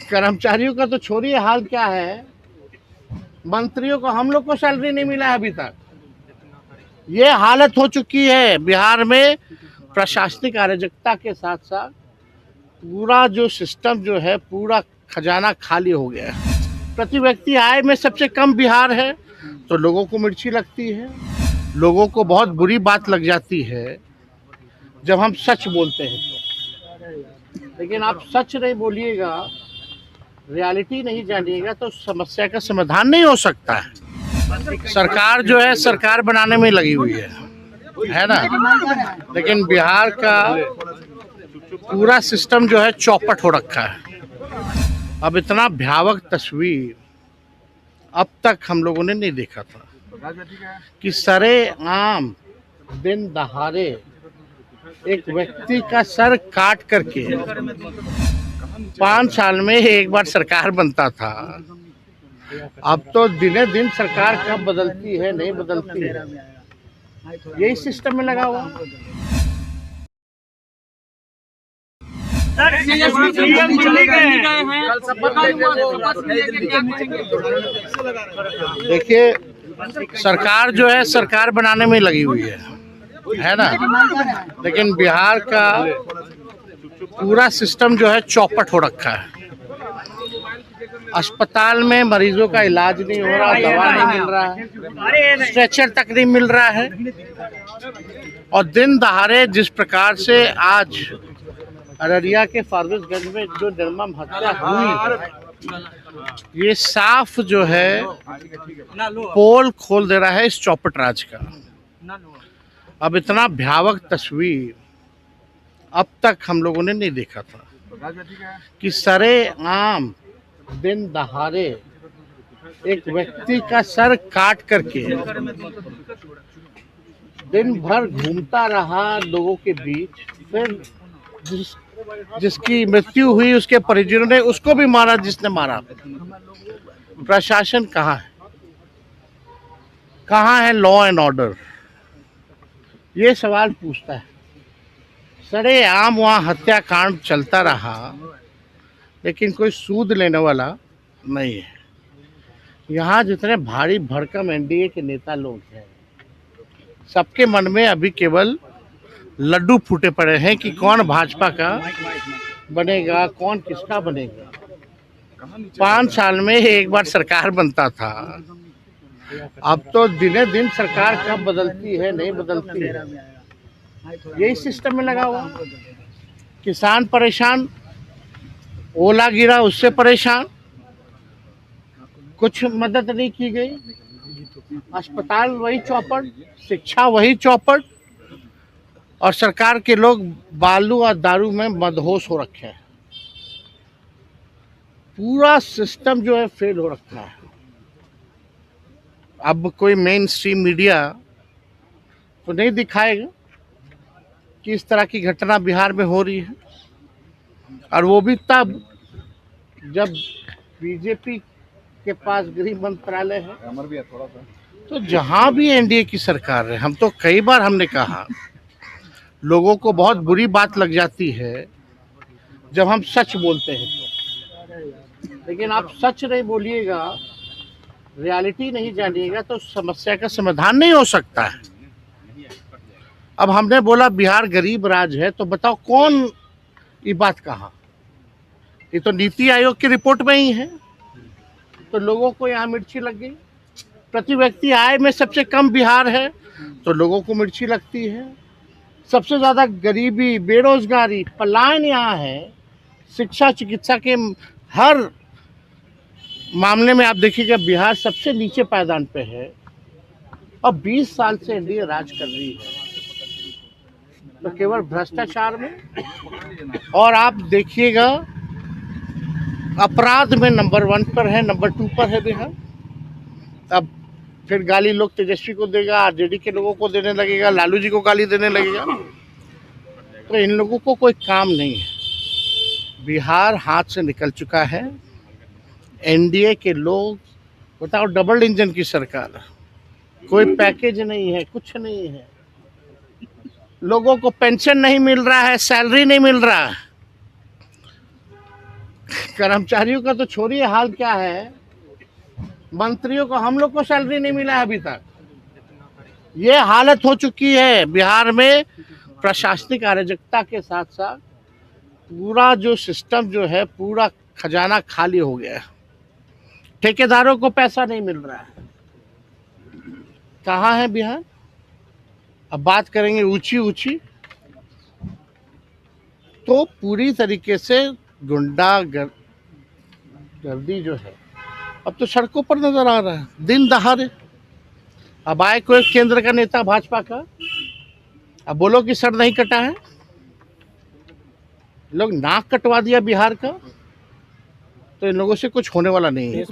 कर्मचारियों का तो छोड़िए, हाल क्या है, मंत्रियों को, हम लोग को सैलरी नहीं मिला है अभी तक। ये हालत हो चुकी है बिहार में। प्रशासनिक अराजकता के साथ साथ पूरा जो सिस्टम जो है, पूरा खजाना खाली हो गया है। प्रति व्यक्ति आय में सबसे कम बिहार है, तो लोगों को मिर्ची लगती है, लोगों को बहुत बुरी बात लग जाती है जब हम सच बोलते हैं तो। लेकिन आप सच नहीं बोलिएगा, रियलिटी नहीं जानिएगा, तो समस्या का समाधान नहीं हो सकता है। सरकार जो है सरकार बनाने में लगी हुई है ना, लेकिन बिहार का पूरा सिस्टम जो है चौपट हो रखा है। अब इतना भयावह तस्वीर अब तक हम लोगों ने नहीं देखा था कि सरेआम दिन दहाड़े एक व्यक्ति का सर काट करके 5 साल में एक बार सरकार बनता था। अब तो दिने दिन सरकार कब बदलती है, नहीं बदलती है, यही सिस्टम में लगा हुआ। देखिए, सरकार जो है सरकार बनाने में लगी हुई है ना, लेकिन बिहार का पूरा सिस्टम जो है चौपट हो रखा है। अस्पताल में मरीजों का इलाज नहीं हो रहा, दवा नहीं मिल रहा है, स्ट्रेचर तक नहीं मिल रहा है। और दिन दहाड़े जिस प्रकार से आज अररिया के फारबिसगंज में जो निर्मम हत्या हुई, ये साफ जो है पोल खोल दे रहा है इस चौपट राज का। अब इतना भयावह तस्वीर अब तक हम लोगों ने नहीं देखा था कि सरेआम दिन दहाड़े एक व्यक्ति का सर काट करके दिन भर घूमता रहा लोगों के बीच, फिर जिसकी मृत्यु हुई उसके परिजनों ने उसको भी मारा जिसने मारा। प्रशासन कहाँ है, कहाँ है लॉ एंड ऑर्डर, ये सवाल पूछता है। सरेआम वहाँ हत्याकांड चलता रहा, लेकिन कोई सूद लेने वाला नहीं है। यहाँ जितने भारी भरकम एनडीए के नेता लोग हैं, सबके मन में अभी केवल लड्डू फूटे पड़े हैं कि कौन भाजपा का बनेगा, कौन किसका बनेगा। 5 साल में एक बार सरकार बनता था, अब तो दिने दिन सरकार कब बदलती है, नहीं बदलती है, यही सिस्टम में लगा हुआ। किसान परेशान, ओला गिरा उससे परेशान, कुछ मदद नहीं की गई। अस्पताल वही चौपट, शिक्षा वही चौपट, और सरकार के लोग बालू और दारू में मदहोश हो रखे हैं। पूरा सिस्टम जो है फेल हो रखा है। अब कोई मेन स्ट्रीम मीडिया तो नहीं दिखाएगा कि इस तरह की घटना बिहार में हो रही है, और वो भी तब जब बीजेपी के पास गृह मंत्रालय है। तो जहां भी एनडीए की सरकार है, हम तो कई बार हमने कहा, लोगों को बहुत बुरी बात लग जाती है जब हम सच बोलते हैं तो। लेकिन आप सच नहीं बोलिएगा, रियलिटी नहीं जानिएगा, तो समस्या का समाधान नहीं हो सकता है। अब हमने बोला बिहार गरीब राज्य है, तो बताओ कौन ये बात कहा? ये तो नीति आयोग की रिपोर्ट में ही है। तो लोगों को यहाँ मिर्ची लग गई। प्रति व्यक्ति आय में सबसे कम बिहार है, तो लोगों को मिर्ची लगती है। सबसे ज़्यादा गरीबी, बेरोजगारी, पलायन यहाँ है। शिक्षा चिकित्सा के हर मामले में आप देखिएगा बिहार सबसे नीचे पायदान पे है, और 20 साल से एनडीए राज कर रही है। तो केवल भ्रष्टाचार में, और आप देखिएगा अपराध में नंबर 1 पर है, नंबर 2 पर है बिहार। अब फिर गाली लोग तेजस्वी को देगा, आरजेडी के लोगों को देने लगेगा, लालू जी को गाली देने लगेगा। तो इन लोगों को कोई काम नहीं है। बिहार हाथ से निकल चुका है। एनडीए के लोग, बताओ, डबल इंजन की सरकार, कोई पैकेज नहीं है, कुछ नहीं है। लोगों को पेंशन नहीं मिल रहा है, सैलरी नहीं मिल रहा है। कर्मचारियों का तो छोड़िए, हाल क्या है, मंत्रियों को, हम लोग को सैलरी नहीं मिला है अभी तक। ये हालत हो चुकी है बिहार में। प्रशासनिक अराजकता के साथ साथ पूरा जो सिस्टम जो है, पूरा खजाना खाली हो गया है। ठेकेदारों को पैसा नहीं मिल रहा है। कहाँ है बिहार? अब बात करेंगे ऊंची ऊंची, तो पूरी तरीके से गर्दी जो है अब तो सड़कों पर नजर आ रहा है, दिन दहाड़े। अब आए कोई केंद्र का नेता भाजपा का, अब बोलो कि सर नहीं कटा है। लोग नाक कटवा दिया बिहार का, तो इन लोगों से कुछ होने वाला नहीं है।